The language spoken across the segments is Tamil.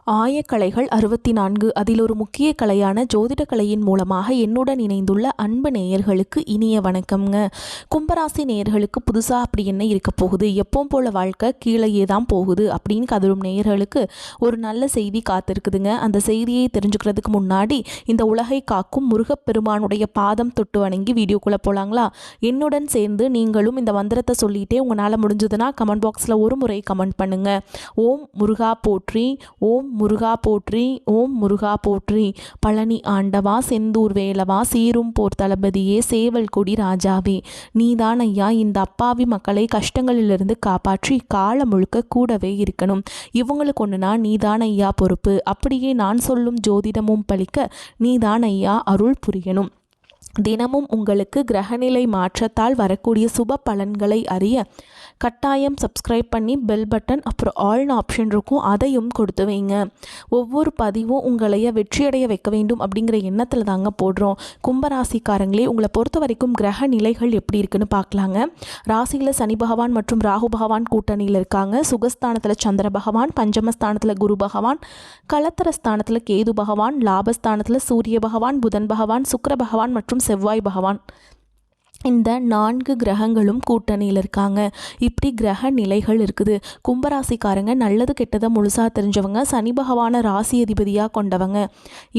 ஆயக்கலைகள் 64 அதில் ஒரு முக்கிய கலையான ஜோதிட கலையின் மூலமாக என்னுடன் இணைந்துள்ள அன்பு நேயர்களுக்கு இனிய வணக்கம்ங்க. கும்பராசி நேயர்களுக்கு புதுசாக அப்படி என்ன இருக்க போகுது, எப்பவும் போல வாழ்க்கை கீழேயே தான் போகுது அப்படின்னு கதரும் நேயர்களுக்கு ஒரு நல்ல செய்தி காத்திருக்குதுங்க. அந்த செய்தியை தெரிஞ்சுக்கிறதுக்கு முன்னாடி இந்த உலகை காக்கும் முருகப்பெருமானுடைய பாதம் தொட்டு வணங்கி வீடியோக்குள்ளே போகலாங்களா? என்னுடன் சேர்ந்து நீங்களும் இந்த மந்திரத்தை சொல்லிகிட்டே உங்களால் முடிஞ்சதுன்னா கமெண்ட் பாக்ஸில் ஒரு முறை கமெண்ட் பண்ணுங்கள். ஓம் முருகா போற்றி, ஓம் முருகா போற்றி, ஓம் முருகா போற்றி. பழனி ஆண்டவா, செந்தூர் வேலவா, சீரும் போர் தளபதியே, சேவல் கொடி ராஜாவே, நீதான் ஐயா இந்த அப்பாவி மக்களை கஷ்டங்களிலிருந்து காப்பாற்றி காலம் முழுக்க கூடவே இருக்கணும். இவங்களுக்கு ஒன்றுனா நீதான் ஐயா பொறுப்பு. அப்படியே நான் சொல்லும் ஜோதிடமும் பலிக்க நீதான் ஐயா அருள் புரியணும். தினமும் உங்களுக்கு கிரகநிலை மாற்றத்தால் வரக்கூடிய சுப பலன்களை அறிய கட்டாயம் சப்ஸ்கிரைப் பண்ணி பெல் பட்டன் அப்புறம் ஆல்னு ஆப்ஷன் இருக்கும், அதையும் கொடுத்து வைங்க. ஒவ்வொரு பதிவும் உங்களைய வெற்றியடைய வைக்க வேண்டும் அப்படிங்கிற எண்ணத்தில் தாங்க போடுறோம். கும்பராசிக்காரங்களே, உங்களை பொறுத்த வரைக்கும் கிரக நிலைகள் எப்படி இருக்குன்னு பார்க்கலாங்க. ராசியில் சனி பகவான் மற்றும் ராகு பகவான் கூட்டணியில் இருக்காங்க. சுகஸ்தானத்தில் சந்திர பகவான், பஞ்சமஸ்தானத்தில் குரு பகவான், கலத்தரஸ்தானத்தில் கேது பகவான், லாபஸ்தானத்தில் சூரிய பகவான், புதன் பகவான், சுக்கிர பகவான் மற்றும் செவ்வாய் பகவான். இந்த 4 கிரகங்களும் கூட்டணியில் இருக்காங்க. இப்படி கிரக நிலைகள் இருக்குது. கும்பராசிக்காரங்க நல்லது கெட்டதை முழுசாக தெரிஞ்சவங்க, சனி பகவான ராசி அதிபதியாக கொண்டவங்க,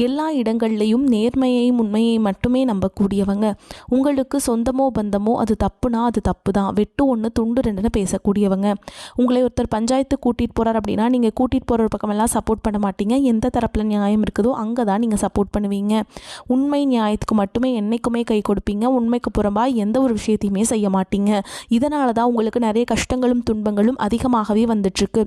எல்லா இடங்கள்லையும் நேர்மையையும் உண்மையை மட்டுமே நம்பக்கூடியவங்க. உங்களுக்கு சொந்தமோ பந்தமோ அது தப்புனா அது தப்பு தான், வெட்டு ஒன்று துண்டு ரெண்டுன்னு பேசக்கூடியவங்க. உங்களை ஒருத்தர் பஞ்சாயத்து கூட்டிகிட்டு போகிறார் அப்படின்னா நீங்கள் கூட்டிகிட்டு போகிற பக்கமெல்லாம் சப்போர்ட் பண்ண மாட்டீங்க. எந்த தரப்பில் நியாயம் இருக்குதோ அங்கே தான் நீங்கள் சப்போர்ட் பண்ணுவீங்க. உண்மை நியாயத்துக்கு மட்டுமே என்றைக்குமே கை கொடுப்பீங்க. உண்மைக்கு புறம்பா எந்த ஒரு விஷயத்தையுமே செய்ய மாட்டீங்க. இதனால தான் உங்களுக்கு நிறைய கஷ்டங்களும் துன்பங்களும் அதிகமாகவே வந்துட்டுருக்கு.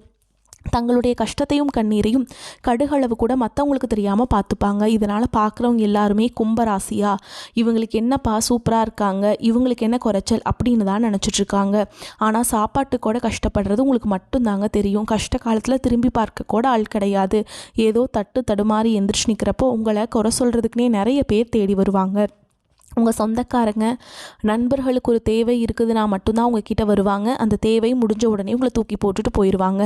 தங்களுடைய கஷ்டத்தையும் கண்ணீரையும் கடுகளவு கூட மற்றவங்களுக்கு தெரியாமல் பார்த்துப்பாங்க. இதனால் பார்க்குறவங்க எல்லாருமே கும்பராசியா, இவங்களுக்கு என்னப்பா சூப்பராக இருக்காங்க, இவங்களுக்கு என்ன குறைச்சல் அப்படின்னு தான் நினச்சிட்ருக்காங்க. ஆனால் சாப்பாட்டு கூட கஷ்டப்படுறது உங்களுக்கு மட்டும்தாங்க தெரியும். கஷ்ட காலத்தில் திரும்பி பார்க்க கூட ஆள் கிடையாது. ஏதோ தட்டு தடுமாறி எந்திரிச்சு நிற்கிறப்போ உங்களை குறை சொல்கிறதுக்குனே நிறைய பேர் தேடி வருவாங்க. உங்கள் சொந்தக்காரங்க நண்பர்களுக்கு ஒரு தேவை இருக்குதுன்னா மட்டும்தான் உங்ககிட்ட வருவாங்க. அந்த தேவை முடிஞ்ச உடனே உங்களை தூக்கி போட்டுட்டு போயிடுவாங்க.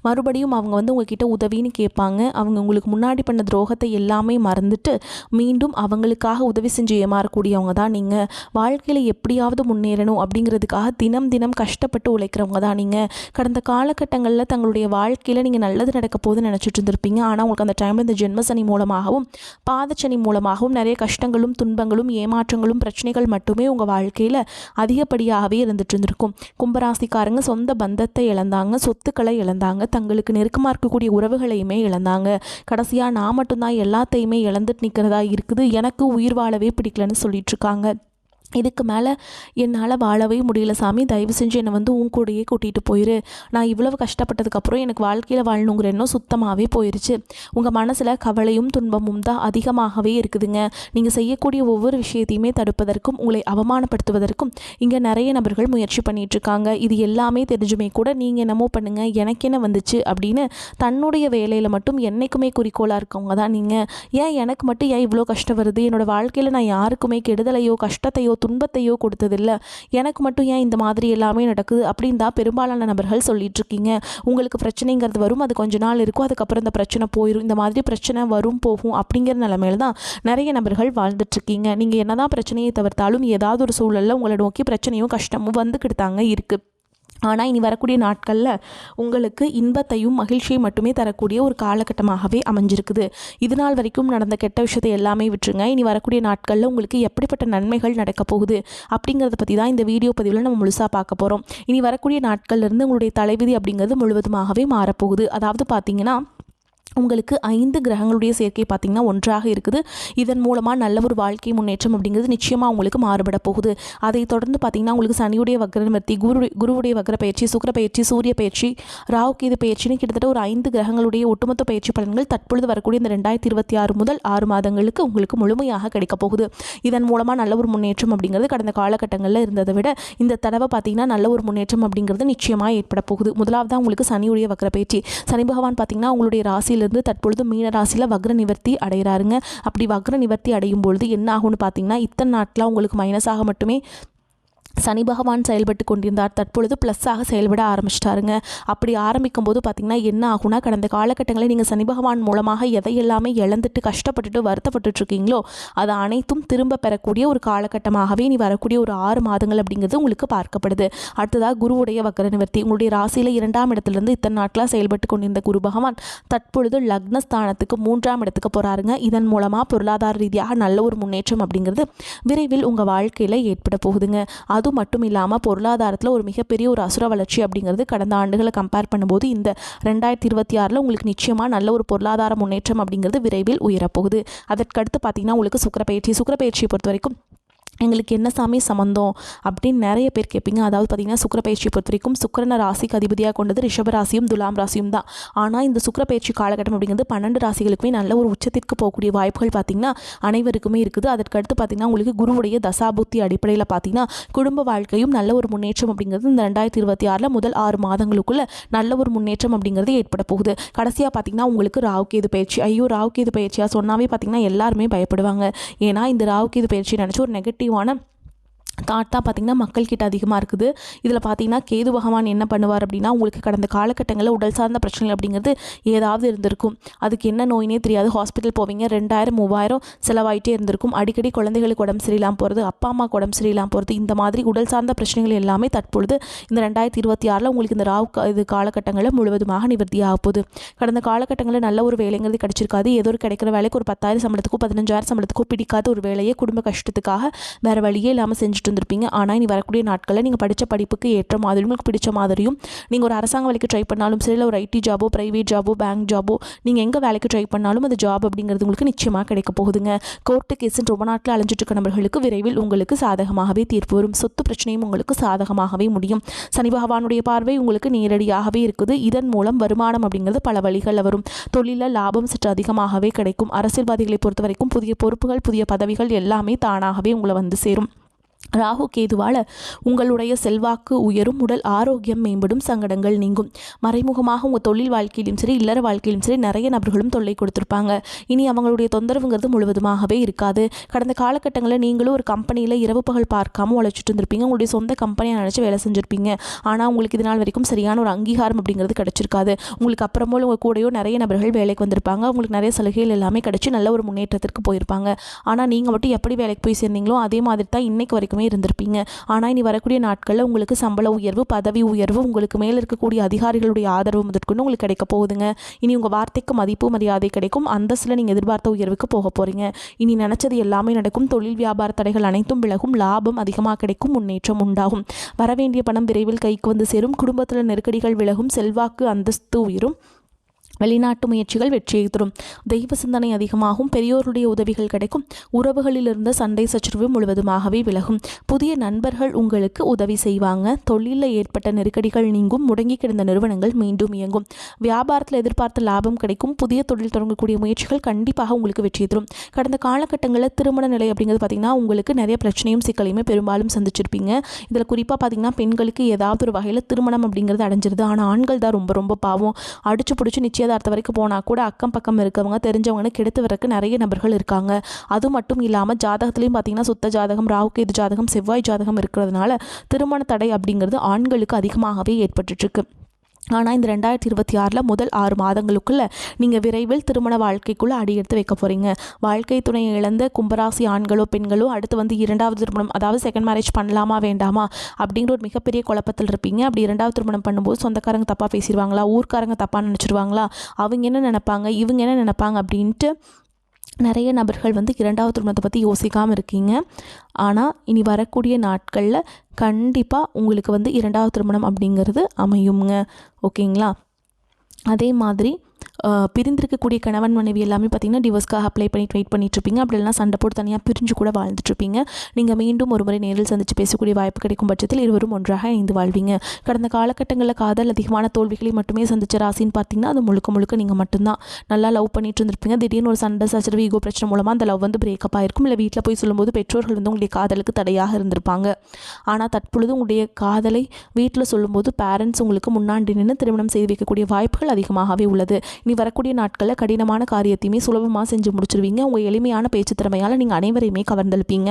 மறுபடியும் அவங்க உங்ககிட்ட உதவின்னு கேட்பாங்க. அவங்க உங்களுக்கு முன்னாடி பண்ண துரோகத்தை எல்லாமே மறந்துட்டு மீண்டும் அவங்களுக்காக உதவி செஞ்சு ஏமாறக்கூடியவங்க தான் நீங்கள். வாழ்க்கையில் எப்படியாவது முன்னேறணும் அப்படிங்கிறதுக்காக தினம் தினம் கஷ்டப்பட்டு உழைக்கிறவங்க தான் நீங்கள். கடந்த காலகட்டங்களில் தங்களுடைய வாழ்க்கையில் நீங்கள் நல்லது நடக்க போகுதுன்னு நினச்சிட்டு இருந்திருப்பீங்க. ஆனால் உங்களுக்கு அந்த டைமில் இந்த ஜென்மசனி மூலமாகவும் பாதச்சனி மூலமாகவும் நிறைய கஷ்டங்களும் துன்பங்களும் ஏமாற்றங்களும் பிரச்சனைகள் மட்டுமே உங்கள் வாழ்க்கையில் அதிகப்படியாகவே இருந்துட்டு இருந்திருக்கும். கும்பராசிக்காரங்க சொந்த பந்தத்தை இழந்தாங்க, சொத்துக்களை இழந்தாங்க, தங்களுக்கு நெருக்கமாக இருக்கக்கூடிய உறவுகளையுமே இழந்தாங்க. கடைசியாக நான் மட்டும்தான் எல்லாத்தையுமே இழந்துட்டு நிற்கிறதா இருக்குது, எனக்கு உயிர் வாழவே பிடிக்கலன்னு சொல்லிட்டு இருக்காங்க. இதுக்கு மேலே என்னால் வாழவே முடியல சாமி, தயவு செஞ்சு என்னை உன் கூடையே கூட்டிகிட்டு போயிரு. நான் இவ்வளவு கஷ்டப்பட்டதுக்கப்புறம் எனக்கு வாழ்க்கையில் வாழணுங்கிற எண்ணம் சுத்தமாகவே போயிடுச்சு. உங்கள் மனசில் கவலையும் துன்பமும் தான் அதிகமாகவே இருக்குதுங்க. நீங்கள் செய்யக்கூடிய ஒவ்வொரு விஷயத்தையுமே தடுப்பதற்கும் உங்களை அவமானப்படுத்துவதற்கும் இங்கே நிறைய நபர்கள் முயற்சி பண்ணிகிட்ருக்காங்க. இது எல்லாமே தெரிஞ்சுமே கூட நீங்கள் என்னமோ பண்ணுங்கள், எனக்கு என்ன வந்துச்சு அப்படின்னு தன்னுடைய வேலையில் மட்டும் என்றைக்குமே குறிக்கோளாக இருக்கவங்க தான் நீங்கள். ஏன் எனக்கு மட்டும் ஏன் இவ்வளோ கஷ்டம் வருது, என்னோடய வாழ்க்கையில் நான் யாருக்குமே கெடுதலையோ கஷ்டத்தையோ துன்பத்தையோ கொடுத்ததில்ல, எனக்கு மட்டும் ஏன் இந்த மாதிரி எல்லாமே நடக்குது அப்படின்னு தான் பெரும்பாலான நபர்கள் சொல்லிட்டு இருக்கீங்க. உங்களுக்கு பிரச்சனைங்கிறது வரும், அது கொஞ்ச நாள் இருக்கும், அதுக்கப்புறம் இந்த பிரச்சனை போயிடும். இந்த மாதிரி பிரச்சனை வரும் போகும் அப்படிங்கிற நிலைமையில தான் நிறைய நபர்கள் வாழ்ந்துட்டு இருக்கீங்க. நீங்கள் என்னதான் பிரச்சனையை தவிர்த்தாலும் ஏதாவது ஒரு சூழலில் உங்களை நோக்கி பிரச்சனையும் கஷ்டமும் வந்துக்கிட்டு தாங்க இருக்குது. ஆனால் இனி வரக்கூடிய நாட்களில் உங்களுக்கு இன்பத்தையும் மகிழ்ச்சியும் மட்டுமே தரக்கூடிய ஒரு காலகட்டமாகவே அமைஞ்சிருக்குது. இது நாள் வரைக்கும் நடந்த கெட்ட விஷயத்தை எல்லாமே விட்டுருங்க. இனி வரக்கூடிய நாட்களில் உங்களுக்கு எப்படிப்பட்ட நன்மைகள் நடக்க போகுது அப்படிங்கிறத பற்றி தான் இந்த வீடியோ பதிவில் நம்ம முழுசாக பார்க்க போகிறோம். இனி வரக்கூடிய நாட்கள்லேருந்து உங்களுடைய தலைவிதி அப்படிங்கிறது முழுவதுமாகவே மாறப்போகுது. அதாவது பார்த்திங்கன்னா உங்களுக்கு 5 கிரகங்களுடைய சேர்க்கை பார்த்திங்கன்னா ஒன்றாக இருக்குது. இதன் மூலமாக நல்ல ஒரு வாழ்க்கை முன்னேற்றம் அப்படிங்கிறது நிச்சயமாக உங்களுக்கு மாறுபட போகுது. அதை தொடர்ந்து பார்த்திங்கன்னா உங்களுக்கு சனியுடைய வக்ர நிவர்த்தி, குருவுடைய வக்ர பயிற்சி, சுக்கிர பயிற்சி, சூரிய பயிற்சி, ராகு கேது பயிற்சின்னு கிட்டத்தட்ட ஒரு 5 கிரகங்களுடைய ஒட்டுமொத்த பயிற்சி பலன்கள் தற்பொழுது வரக்கூடிய இந்த 2026 முதல் 6 மாதங்களுக்கு உங்களுக்கு முழுமையாக கிடைக்க போகுது. இதன் மூலமாக நல்ல ஒரு முன்னேற்றம் அப்படிங்கிறது கடந்த காலகட்டங்களில் இருந்ததை விட இந்த தடவை பார்த்திங்கன்னா நல்ல ஒரு முன்னேற்றம் அப்படிங்கிறது நிச்சயமாக ஏற்பட போகுது. முதலாவது உங்களுக்கு சனியுடைய வக்ர பயிற்சி. சனி பகவான் பார்த்திங்கன்னா உங்களுடைய ராசியில் ராசியிலிருந்து தற்பொழுது மீன ராசியில் வக்ர நிவர்த்தி அடைகிறாருங்க. அப்படி வக்ர நிவர்த்தி அடையும் பொழுது என்ன ஆகும்னு பார்த்தீங்கன்னா, இத்தனை நாட்களாக உங்களுக்கு மைனஸாக மட்டுமே சனி பகவான் செயல்பட்டு கொண்டிருந்தார். தற்பொழுது ப்ளஸ்ஸாக செயல்பட ஆரம்பிச்சிட்டாருங்க. அப்படி ஆரம்பிக்கும் போது பார்த்திங்கன்னா என்ன ஆகுனா, கடந்த காலகட்டங்களில் நீங்கள் சனி பகவான் மூலமாக எதையெல்லாமே இழந்துட்டு கஷ்டப்பட்டுட்டு வருத்தப்பட்டுருக்கீங்களோ அதை அனைத்தும் திரும்ப பெறக்கூடிய ஒரு காலகட்டமாகவே நீ வரக்கூடிய ஒரு 6 மாதங்கள் அப்படிங்கிறது உங்களுக்கு பார்க்கப்படுது. அடுத்ததாக குருவுடைய வக்கர நிவர்த்தி. உங்களுடைய ராசியில் 2ஆம் இடத்துலேருந்து இத்தனை நாட்களாக செயல்பட்டு கொண்டிருந்த குரு பகவான் தற்பொழுது லக்னஸ்தானத்துக்கு 3ஆம் இடத்துக்கு போகிறாருங்க. இதன் மூலமாக பொருளாதார ரீதியாக நல்ல ஒரு முன்னேற்றம் அப்படிங்கிறது விரைவில் உங்கள் வாழ்க்கையில் ஏற்பட போகுதுங்க. அது மட்டும் இல்லாமல் பொருளாதாரத்தில் ஒரு மிகப்பெரிய ஒரு அசுர வளர்ச்சி அப்படிங்கிறது கடந்த ஆண்டுகளை கம்பேர் பண்ணும்போது இந்த 2026 உங்களுக்கு நிச்சயமாக நல்ல ஒரு பொருளாதார முன்னேற்றம் அப்படிங்கிறது விரைவில் உயரப்போகுது. அதற்கடுத்து பார்த்திங்கன்னா உங்களுக்கு சுக்கிரப்பெயர்ச்சியை பொறுத்த வரைக்கும் எங்களுக்கு என்ன சாமி சம்மந்தம் அப்படின்னு நிறைய பேர் கேட்பீங்க. அதாவது பார்த்திங்கன்னா சுக்கிரப்பெயர்ச்சியை பொறுத்த வரைக்கும் சுக்கிரன ராசிக்கு அதிபதியாக கொண்டது ரிஷப ராசியும் துலாம் ராசியும் தான். ஆனால் இந்த சுக்கிரப்பெயர்ச்சி காலகட்டம் அப்படிங்கிறது 12 ராசிகளுக்குமே நல்ல ஒரு உச்சத்திற்கு போகக்கூடிய வாய்ப்புகள் பார்த்திங்கன்னா அனைவருக்குமே இருக்குது. அதற்கடுத்து பார்த்திங்கன்னா உங்களுக்கு குருவுடைய தசாபுத்தி அடிப்படையில் பார்த்திங்கன்னா குடும்ப வாழ்க்கையும் நல்ல ஒரு முன்னேற்றம் அப்படிங்கிறது இந்த 2026 முதல் 6 மாதங்களுக்குள்ள நல்ல ஒரு முன்னேற்றம் அப்படிங்கிறது ஏற்பட போகுது. கடைசியாக பார்த்திங்கன்னா உங்களுக்கு ராகுகேது பயிற்சி. ஐயோ ராகுகேது பயிற்சியாக சொன்னாவே பார்த்திங்கன்னா எல்லாருமே பயப்படுவாங்க. ஏன்னா இந்த ராகுகேது பயிற்சி நினச்சி ஒரு நெகட்டிவான தாட் தான் பார்த்திங்கன்னா மக்கள்கிட்ட அதிகமாக இருக்குது. இதில் பார்த்திங்கன்னா கேது பகவான் என்ன பண்ணுவார் அப்படின்னா, உங்களுக்கு கடந்த காலகட்டங்களில் உடல் சார்ந்த பிரச்சனைகள் அப்படிங்கிறது ஏதாவது இருந்திருக்கும். அதுக்கு என்ன நோயினே தெரியாது. ஹாஸ்பிட்டல் போவீங்க, 2000 3000 செலவாயிட்டே இருந்திருக்கும். அடிக்கடி குழந்தைகளுக்கு உடம்பு சரியில்லாமல் போகிறது, அப்பா அம்மாவுக்கு உடம்பு சரியில்லாமல் போகிறது, இந்த மாதிரி உடல் சார்ந்த பிரச்சனைகள் எல்லாமே தற்பொழுது இந்த 2026 உங்களுக்கு இந்த இது காலகட்டங்களில் முழுவதுமாக நிவர்த்தியாக போகுது. கடந்த காலகட்டங்களில் நல்ல ஒரு வேலைங்கிறது கிடைச்சிருக்காது. ஏதோ ஒரு கிடைக்கிற வேலைக்கு ஒரு 10,000 சம்பளத்துக்கோ 15,000 சம்பளத்துக்கோ பிடிக்காத ஒரு வேலையை குடும்ப கஷ்டத்துக்காக வேறு வழியே இல்லாமல் செஞ்சுட்டு இருந்திருப்பீங்க. ஆனால் இனி வரக்கூடிய நாட்களில் நீங்கள் படித்த படிப்புக்கு ஏற்ற மாதிரியும் உங்களுக்கு பிடிச்ச மாதிரியும் நீங்கள் ஒரு அரசாங்க வேலைக்கு ட்ரை பண்ணாலும் சரி, இல்லை ஒரு ஐடி ஜாபோ ப்ரைவேட் ஜாபோ பேங்க் ஜாபோ நீங்கள் எங்கே வேலைக்கு ட்ரை பண்ணாலும் அந்த ஜாப் அப்படிங்கிறது உங்களுக்கு நிச்சயமாக கிடைக்க போகுதுங்க. கோர்ட்டு கேஸுன்னு ரொம்ப நாட்டில் அலைஞ்சிட்டு இருக்க நபர்களுக்கு விரைவில் உங்களுக்கு சாதகமாகவே தீர்ப்பு வரும். சொத்து பிரச்சனையும் உங்களுக்கு சாதகமாகவே முடியும். சனி பகவானுடைய பார்வை உங்களுக்கு நேரடியாகவே இருக்குது. இதன் மூலம் வருமானம் அப்படிங்கிறது பல வழிகளில் வரும். தொழிலில் லாபம் சற்று அதிகமாகவே கிடைக்கும். அரசியல்வாதிகளை பொறுத்த வரைக்கும் புதிய பொறுப்புகள் புதிய பதவிகள் எல்லாமே தானாகவே உங்களை வந்து சேரும். ராகு கேதுவால் உங்களுடைய செல்வாக்கு உயரும், உடல் ஆரோக்கியம் மேம்படும், சங்கடங்கள் நீங்கும். மறைமுகமாக உங்கள் தொழில் வாழ்க்கையிலும் சரி இல்லற வாழ்க்கையிலும் சரி நிறைய நபர்களும் தொல்லை கொடுத்துருப்பாங்க. இனி அவங்களுடைய தொந்தரவுங்கிறது முழுவதுமாகவே இருக்காது. கடந்த காலகட்டங்களில் நீங்களும் ஒரு கம்பெனியில் இரவு பகல் பார்க்காம உழைச்சிட்டு இருந்திருப்பீங்க. உங்களுடைய சொந்த கம்பெனியை நினச்சி வேலை செஞ்சுருப்பீங்க. ஆனால் உங்களுக்கு இது நாள் வரைக்கும் சரியான ஒரு அங்கீகாரம் அப்படிங்கிறது கிடச்சிருக்காது. உங்களுக்கு அப்புறமோ உங்கள் கூடயோ நிறைய நபர்கள் வேலைக்கு வந்திருப்பாங்க. உங்களுக்கு நிறைய சலுகைகள் எல்லாமே கிடச்சி நல்ல ஒரு முன்னேற்றத்திற்கு போயிருப்பாங்க. ஆனால் நீங்கள் மட்டும் எப்படி வேலைக்கு போய் சேர்ந்தீங்களோ அதே மாதிரி தான் இன்னைக்கு வரைக்கும் இருந்திருப்பீங்க. ஆனால் இனி வரக்கூடிய நாட்களில் உங்களுக்கு சம்பள உயர்வு பதவி உயர்வு உங்களுக்கு மேலே இருக்கக்கூடிய அதிகாரிகளுடைய ஆதரவு முதற்கொண்டு உங்களுக்கு கிடைக்க போகுதுங்க. இனி உங்கள் வார்த்தைக்கு மதிப்பு மரியாதை கிடைக்கும். அந்தஸ்தில் நீங்கள் எதிர்பார்த்த உயர்வுக்கு போக போகிறீங்க. இனி நினச்சது எல்லாமே நடக்கும். தொழில் வியாபார தடைகள் அனைத்தும் விலகும். லாபம் அதிகமாக கிடைக்கும். முன்னேற்றம் உண்டாகும். வரவேண்டிய பணம் விரைவில் கைக்கு வந்து சேரும். குடும்பத்தில் நெருக்கடிகள் விலகும். செல்வாக்கு அந்தஸ்து உயரும். வெளிநாட்டு முயற்சிகள் வெற்றியை தரும். தெய்வ சிந்தனை அதிகமாகும். பெரியோருடைய உதவிகள் கிடைக்கும். உறவுகளில் இருந்த சண்டை சச்சரவு முழுவதுமாகவே விலகும். புதிய நண்பர்கள் உங்களுக்கு உதவி செய்வாங்க. தொழிலில் ஏற்பட்ட நெருக்கடிகள் நீங்கும். முடங்கி கிடந்த நிறுவனங்கள் மீண்டும் இயங்கும். வியாபாரத்தில் எதிர்பார்த்த லாபம் கிடைக்கும். புதிய தொழில் தொடங்கக்கூடிய முயற்சிகள் கண்டிப்பாக உங்களுக்கு வெற்றியை தரும். கடந்த காலகட்டங்களில் திருமண நிலை அப்படிங்கிறது பார்த்திங்கன்னா உங்களுக்கு நிறைய பிரச்சனையும் சிக்கலையுமே பெரும்பாலும் சந்திச்சிருப்பீங்க. இதில் குறிப்பாக பார்த்திங்கன்னா பெண்களுக்கு ஏதாவது ஒரு வகையில் திருமணம் அப்படிங்கிறது அடைஞ்சிருது. ஆனால் ஆண்கள் தான் ரொம்ப ரொம்ப பாவம். அடிச்சு பிடிச்சி நிச்சயதார்த்த வரைக்கும் போனால் கூட அக்கம் பக்கம் இருக்கவங்க தெரிஞ்சவங்கன்னு கெடுத்து வரக்கு நிறைய நபர்கள் இருக்காங்க. அது மட்டும் இல்லாமல் ஜாதகத்துலேயும் பார்த்தீங்கன்னா சுத்த ஜாதகம் ராகுகேது ஜாதகம் செவ்வாய் ஜாதகம் இருக்கிறதுனால திருமண தடை அப்படிங்கிறது ஆண்களுக்கு அதிகமாகவே ஏற்பட்டுருக்கு. ஆனால் இந்த 2026 முதல் 6 மாதங்களுக்குள்ளே நீங்கள் விரைவில் திருமண வாழ்க்கைக்குள்ளே அடியெடுத்து வைக்க போகிறீங்க. வாழ்க்கை துணையை இழந்த கும்பராசி ஆண்களோ பெண்களோ அடுத்து வந்து 2வது திருமணம் அதாவது செகண்ட் மேரேஜ் பண்ணலாமா வேண்டாமா அப்படிங்கிற ஒரு மிகப்பெரிய குழப்பத்தில் இருப்பீங்க. அப்படி 2வது திருமணம் பண்ணும்போது சொந்தக்காரங்க தப்பாக பேசிடுவாங்களா, ஊர்க்காரங்க தப்பாக நினச்சிருவாங்களா, அவங்க என்ன நினைப்பாங்க இவங்க என்ன நினைப்பாங்க அப்படின்ட்டு நிறைய நபர்கள் வந்து 2வது திருமணத்தை பற்றி யோசிக்காமல் இருக்கீங்க. ஆனால் இனி வரக்கூடிய நாட்களில் கண்டிப்பாக உங்களுக்கு வந்து 2வது திருமணம் அப்படிங்கிறது அமையுங்க. ஓகேங்களா? அதே மாதிரி பிரிந்திருக்கக்கூடிய கணவன் மனைவி எல்லாமே பார்த்திங்கன்னா டிவோர்ஸ்க்காக அப்ளை பண்ணிட்டு வெயிட் பண்ணிட்டுருப்பீங்க. அப்படி இல்லைனா சண்டை போட்டு தனியாக பிரிஞ்சு கூட வாழ்ந்துட்டுருப்பீங்க. நீங்கள் மீண்டும் ஒரு முறை நேரில் சந்தித்து பேசக்கூடிய வாய்ப்பு கிடைக்கும் பட்சத்தில் இருவரும் ஒன்றாக இணைந்து வாழ்வீங்க. கடந்த காலகட்டங்களில் காதல் அதிகமான தோல்விகளை மட்டுமே சந்திச்ச ராசின்னு பார்த்தீங்கன்னா அது முழுக்க நீங்கள் மட்டும்தான். நல்லா லவ் பண்ணிட்டு இருந்திருப்பீங்க. திடீர்னு ஒரு சண்டை சச்சரவு ஈகோ பிரச்சனை மூலமாக அந்த லவ் வந்து பிரேக்கப் ஆகிருக்கும். இல்லை வீட்டில் போய் சொல்லும்போது பெற்றோர்கள் வந்து உங்களுடைய காதலுக்கு தடையாக இருந்திருப்பாங்க. ஆனால் தற்பொழுது உங்களுடைய காதலை வீட்டில் சொல்லும்போது பேரண்ட்ஸ் உங்களுக்கு முன்னாடி நின்று திருமணம் செய்து வைக்கக்கூடிய வாய்ப்புகள் அதிகமாகவே உள்ளது. இனி வரக்கூடிய நாட்களில் கடினமான காரியத்தையுமே சுலபமாக செஞ்சு முடிச்சிருவீங்க. உங்கள் எளிமையான பேச்சு திறமையால் நீங்கள் அனைவரையுமே கவர்ந்தெழுப்பீங்க.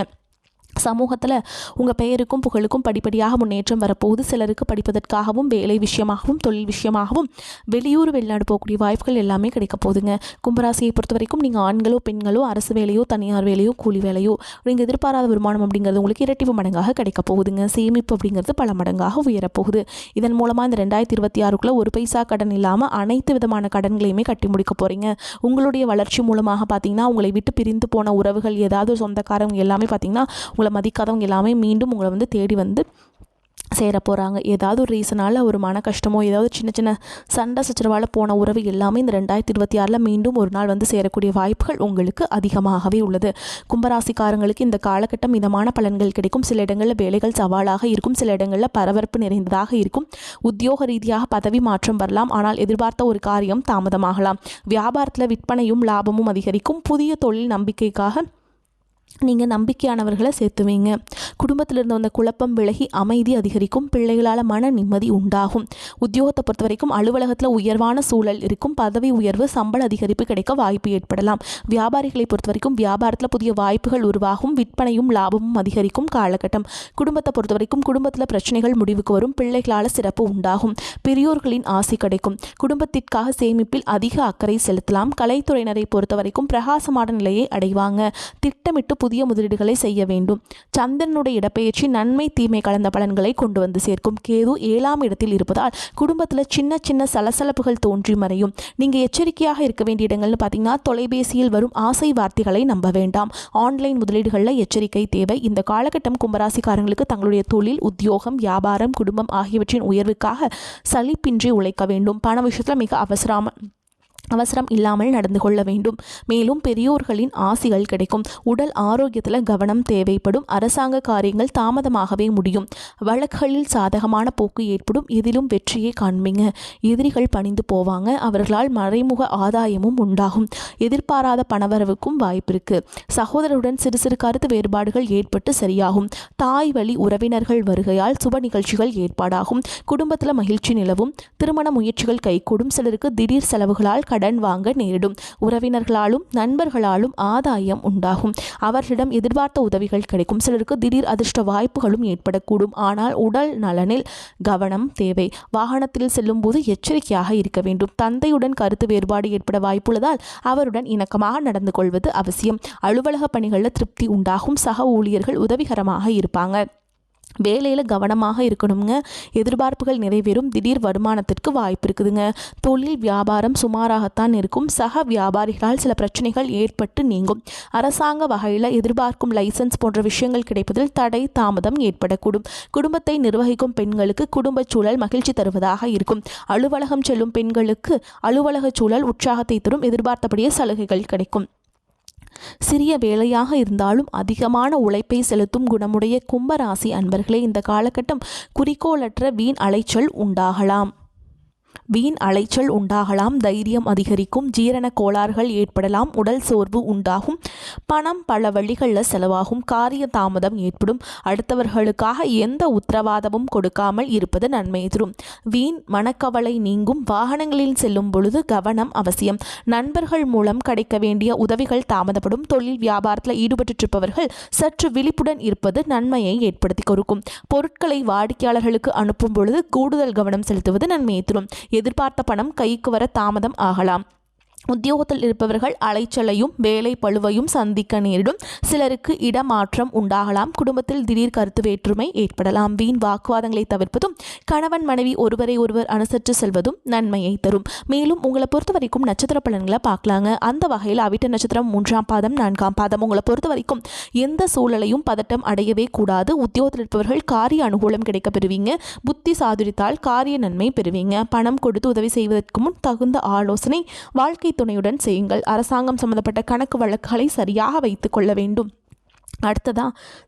சமூகத்தில் உங்கள் பெயருக்கும் புகழுக்கும் படிப்படியாக முன்னேற்றம் வரப்போகுது. சிலருக்கு படிப்பதற்காகவும் வேலை விஷயமாகவும் தொழில் விஷயமாகவும் வெளியூர் வெளிநாடு போகக்கூடிய வாய்ப்புகள் எல்லாமே கிடைக்க போகுதுங்க. கும்பராசியை பொறுத்த வரைக்கும் நீங்கள் ஆண்களோ பெண்களோ அரசு வேலையோ தனியார் வேலையோ கூலி வேலையோ நீங்கள் எதிர்பாராத வருமானம் அப்படிங்கிறது உங்களுக்கு இரட்டிப்பு மடங்காக கிடைக்க போகுதுங்க. சேமிப்பு அப்படிங்கிறது பல மடங்காக உயரப்போகுது. இதன் மூலமாக இந்த 2026க்குள்ளே ஒரு பைசா கடன் இல்லாமல் அனைத்து விதமான கடன்களையுமே கட்டி முடிக்க போகிறீங்க. உங்களுடைய வளர்ச்சி மூலமாக பார்த்தீங்கன்னா உங்களை விட்டு பிரிந்து போன உறவுகள் ஏதாவது சொந்தக்காரங்க எல்லாமே பார்த்தீங்கன்னா உங்களை மதிக்காதவங்க எல்லாமே மீண்டும் உங்களை தேடி சேர போகிறாங்க. ஏதாவது ஒரு ரீசனால் ஒரு மன கஷ்டமோ ஏதாவது சின்ன சின்ன சண்டை சச்சரவால் போன உறவு எல்லாமே இந்த 2026 மீண்டும் ஒரு நாள் சேரக்கூடிய வாய்ப்புகள் உங்களுக்கு அதிகமாகவே உள்ளது. கும்பராசிக்காரங்களுக்கு இந்த காலகட்டம் மிதமான பலன்கள் கிடைக்கும். சில இடங்களில் வேலைகள் சவாலாக இருக்கும், சில இடங்களில் பரபரப்பு நிறைந்ததாக இருக்கும். உத்தியோக ரீதியாக பதவி மாற்றம் வரலாம், ஆனால் எதிர்பார்த்த ஒரு காரியம் தாமதமாகலாம். வியாபாரத்தில் விற்பனையும் லாபமும் அதிகரிக்கும். புதிய தொழில் நம்பிக்கைக்காக நீங்கள் நம்பிக்கையானவர்களை சேர்த்துவீங்க. குடும்பத்தில் இருந்த வந்த குழப்பம் விலகி அமைதி அதிகரிக்கும். பிள்ளைகளால் மன நிம்மதி உண்டாகும். உத்தியோகத்தை பொறுத்த வரைக்கும் அலுவலகத்தில் உயர்வான சூழல் இருக்கும். பதவி உயர்வு சம்பள அதிகரிப்பு கிடைக்க வாய்ப்பு ஏற்படலாம். வியாபாரிகளை பொறுத்த வரைக்கும் வியாபாரத்தில் புதிய வாய்ப்புகள் உருவாகும். விற்பனையும் லாபமும் அதிகரிக்கும் காலகட்டம். குடும்பத்தை பொறுத்த வரைக்கும் குடும்பத்தில் பிரச்சனைகள் முடிவுக்கு வரும். பிள்ளைகளால் சிறப்பு உண்டாகும். பெரியோர்களின் ஆசை கிடைக்கும். குடும்பத்திற்காக சேமிப்பில் அதிக அக்கறை செலுத்தலாம். கலைத்துறையினரை பொறுத்த வரைக்கும் பிரகாசமான நிலையை அடைவாங்க. திட்டமிட்டு புதிய முதலீடுகளை செய்ய வேண்டும். சந்திரனுடைய இடப்பெயர்ச்சி நன்மை தீமை கலந்த பலன்களை கொண்டு வந்து சேர்க்கும். கேது 7ஆம் இடத்தில் இருப்பதால் குடும்பத்தில் சின்ன சின்ன சலசலப்புகள் தோன்றி மறையும். நீங்கள் எச்சரிக்கையாக இருக்க வேண்டிய இடங்கள்னு பார்த்தீங்கன்னா தொலைபேசியில் வரும் ஆசை வார்த்தைகளை நம்ப வேண்டாம். ஆன்லைன் முதலீடுகளில் எச்சரிக்கை தேவை. இந்த காலகட்டம் கும்பராசிக்காரங்களுக்கு தங்களுடைய தொழில், உத்தியோகம், வியாபாரம், குடும்பம் ஆகியவற்றின் உயர்வுக்காக சலிப்பின்றி உழைக்க வேண்டும். பண விஷயத்தில் மிக அவசரம் இல்லாமல் நடந்து கொள்ள வேண்டும். மேலும் பெரியோர்களின் ஆசிகள் கிடைக்கும். உடல் ஆரோக்கியத்தில் கவனம் தேவைப்படும். அரசாங்க காரியங்கள் தாமதமாகவே முடியும். வழக்குகளில் சாதகமான போக்கு ஏற்படும். இதிலும் வெற்றியை காண்பீங்க. எதிரிகள் பணிந்து போவாங்க. அவர்களால் மறைமுக ஆதாயமும் உண்டாகும். எதிர்பாராத பணவரவுக்கும் வாய்ப்பு இருக்கு. சகோதரருடன் சிறு சிறு கருத்து வேறுபாடுகள் ஏற்பட்டு சரியாகும். தாய் வழி உறவினர்கள் வருகையால் சுப நிகழ்ச்சிகள் ஏற்பாடாகும். குடும்பத்தில் மகிழ்ச்சி நிலவும். திருமண முயற்சிகள் கைகூடும். சிலருக்கு திடீர் செலவுகளால் கடன் வாங்க நேரிடும். உறவினர்களாலும் நண்பர்களாலும் ஆதாயம் உண்டாகும். அவர்களிடம் எதிர்பார்த்த உதவிகள் கிடைக்கும். சிலருக்கு திடீர் அதிர்ஷ்ட வாய்ப்புகளும் ஏற்படக்கூடும். ஆனால் உடல் நலனில் கவனம் தேவை. வாகனத்தில் செல்லும் போது எச்சரிக்கையாக இருக்க வேண்டும். தந்தையுடன் கருத்து வேறுபாடு ஏற்பட வாய்ப்புள்ளதால் அவருடன் இணக்கமாக நடந்து கொள்வது அவசியம். அலுவலக பணிகளில் திருப்தி உண்டாகும். சக ஊழியர்கள் உதவிகரமாக இருப்பாங்க. வேலையில் கவனமாக இருக்கணுங்க. எதிர்பார்ப்புகள் நிறைவேறும். திடீர் வருமானத்திற்கு வாய்ப்பு இருக்குதுங்க. தொழில் வியாபாரம் சுமாராகத்தான் இருக்கும். சக வியாபாரிகளால் சில பிரச்சனைகள் ஏற்பட்டு நீங்கும். அரசாங்க வகையில் எதிர்பார்க்கும் லைசன்ஸ் போன்ற விஷயங்கள் கிடைப்பதில் தடை தாமதம் ஏற்படக்கூடும். குடும்பத்தை நிர்வகிக்கும் பெண்களுக்கு குடும்ப சூழல் மகிழ்ச்சி தருவதாக இருக்கும். அலுவலகம் செல்லும் பெண்களுக்கு அலுவலக சூழல் உற்சாகத்தை தரும். எதிர்பார்த்தபடியே சலுகைகள் கிடைக்கும். சிறிய வேலையாக இருந்தாலும் அதிகமான உழைப்பை செலுத்தும் குணமுடைய கும்பராசி அன்பர்களே, இந்த காலகட்டம் குறிக்கோளற்ற வீண் அலைச்சல் உண்டாகலாம். தைரியம் அதிகரிக்கும். ஜீரண கோளாறுகள் ஏற்படலாம். உடல் சோர்வு உண்டாகும். பணம் பல வழிகளில் செலவாகும். காரிய தாமதம் ஏற்படும். அடுத்தவர்களுக்காக எந்த உத்தரவாதமும் கொடுக்காமல் இருப்பது நன்மை தரும். வீண் மனக்கவலை நீங்கும். வாகனங்களில் செல்லும் பொழுது கவனம் அவசியம். நண்பர்கள் மூலம் கிடைக்க வேண்டிய உதவிகள் தாமதப்படும். தொழில் வியாபாரத்தில் ஈடுபட்டிருப்பவர்கள் சற்று விழிப்புடன் இருப்பது நன்மையை ஏற்படுத்தி கொடுக்கும். பொருட்களை வாடிக்கையாளர்களுக்கு அனுப்பும் பொழுது கூடுதல் கவனம் செலுத்துவது நன்மையை தரும். எதிர்பார்த்த பணம் கைக்கு வர தாமதம் ஆகலாம். உத்தியோகத்தில் இருப்பவர்கள் அலைச்சலையும் வேலை பளுவையும் சந்திக்க நேரிடும். சிலருக்கு இடமாற்றம் உண்டாகலாம். குடும்பத்தில் திடீர் கருத்து வேற்றுமை ஏற்படலாம். வீண் வாக்குவாதங்களை தவிர்ப்பதும் கணவன் மனைவி ஒருவரை ஒருவர் அனுசரித்து செல்வதும் நன்மையை தரும். மேலும் உங்களை பொறுத்த வரைக்கும் நட்சத்திர பலன்களை பார்க்கலாங்க. அந்த வகையில் அவிட்ட நட்சத்திரம் 3ஆம் பாதம் 4ஆம் பாதம். உங்களை பொறுத்த வரைக்கும் எந்த சூழலையும் பதட்டம் அடையவே கூடாது. உத்தியோகத்தில் இருப்பவர்கள் காரிய அனுகூலம் கிடைக்க பெறுவீங்க. புத்தி சாதுரித்தால் காரிய நன்மை பெறுவீங்க. பணம் கொடுத்து உதவி செய்வதற்கு முன் தகுந்த ஆலோசனை வாழ்க்கை துணையுடன் செய்யுங்கள். அரசாங்கம் சம்பந்தப்பட்ட கணக்கு வழக்குகளை சரியாக வைத்துக் கொள்ள வேண்டும். அடுத்ததா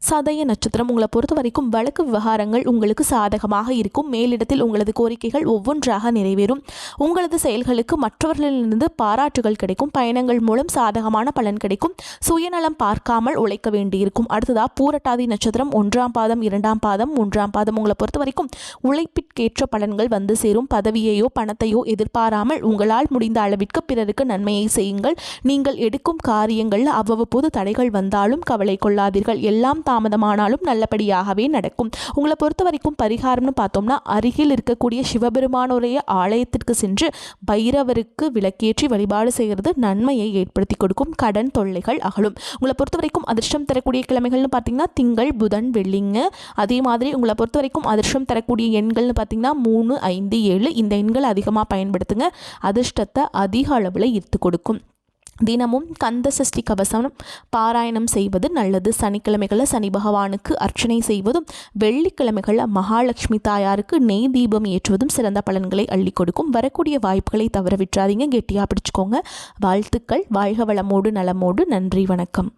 சதய நட்சத்திரம். உங்களை பொறுத்த வரைக்கும் வழக்கு விவகாரங்கள் உங்களுக்கு சாதகமாக இருக்கும். மேலிடத்தில் உங்களது கோரிக்கைகள் ஒவ்வொன்றாக நிறைவேறும். உங்களது செயல்களுக்கு மற்றவர்களிலிருந்து பாராட்டுகள் கிடைக்கும். பயணங்கள் மூலம் சாதகமான பலன் கிடைக்கும். சுயநலம் பார்க்காமல் உழைக்க வேண்டியிருக்கும். அடுத்ததா பூரட்டாதி நட்சத்திரம். 1ஆம் பாதம் 2ஆம் பாதம் 3ஆம் பாதம். உங்களை பொறுத்த வரைக்கும் உழைப்பிற்கேற்ற பலன்கள் வந்து சேரும். பதவியையோ பணத்தையோ எதிர்பாராமல் உங்களால் முடிந்த அளவிற்கு பிறருக்கு நன்மையை செய்யுங்கள். நீங்கள் எடுக்கும் காரியங்களில் அவ்வப்போது தடைகள் வந்தாலும் கவலை கொள்ளாதீர்கள். கொள்ளாதீர்கள். எல்லாம் தாமதமானாலும் நல்லபடியாகவே நடக்கும். உங்களை பொறுத்த வரைக்கும் பரிகாரம்னு பார்த்தோம்னா, அருகில் இருக்கக்கூடிய சிவபெருமானுடைய ஆலயத்திற்கு சென்று பைரவருக்கு விளக்கேற்றி வழிபாடு செய்கிறது நன்மையை ஏற்படுத்தி கொடுக்கும். கடன் தொல்லைகள் அகலும். உங்களை பொறுத்த வரைக்கும் அதிர்ஷ்டம் தரக்கூடிய கிழமைகள்னு பார்த்தீங்கன்னா திங்கள், புதன், வெள்ளிங்க. அதே மாதிரி உங்களை பொறுத்த வரைக்கும் அதிர்ஷ்டம் தரக்கூடிய எண்கள்னு பார்த்தீங்கன்னா 3, 5, 7. இந்த எண்கள் அதிகமாக பயன்படுத்துங்க. அதிர்ஷ்டத்தை அதிக அளவில் ஈர்த்து கொடுக்கும். தினமும் கந்த சஷ்டி கவசம் பாராயணம் செய்வது நல்லது. சனிக்கிழமைகளில் சனி பகவானுக்கு அர்ச்சனை செய்வதும், வெள்ளிக்கிழமைகளில் மகாலட்சுமி தாயாருக்கு நெய் தீபம் ஏற்றுவதும் சிறந்த பலன்களை அள்ளி கொடுக்கும். வரக்கூடிய வாய்ப்புகளை தவற விட்டுறாதீங்க. கெட்டியாக பிடிச்சுக்கோங்க. வாழ்த்துக்கள். வாழ்க வளமோடு நலமோடு. நன்றி, வணக்கம்.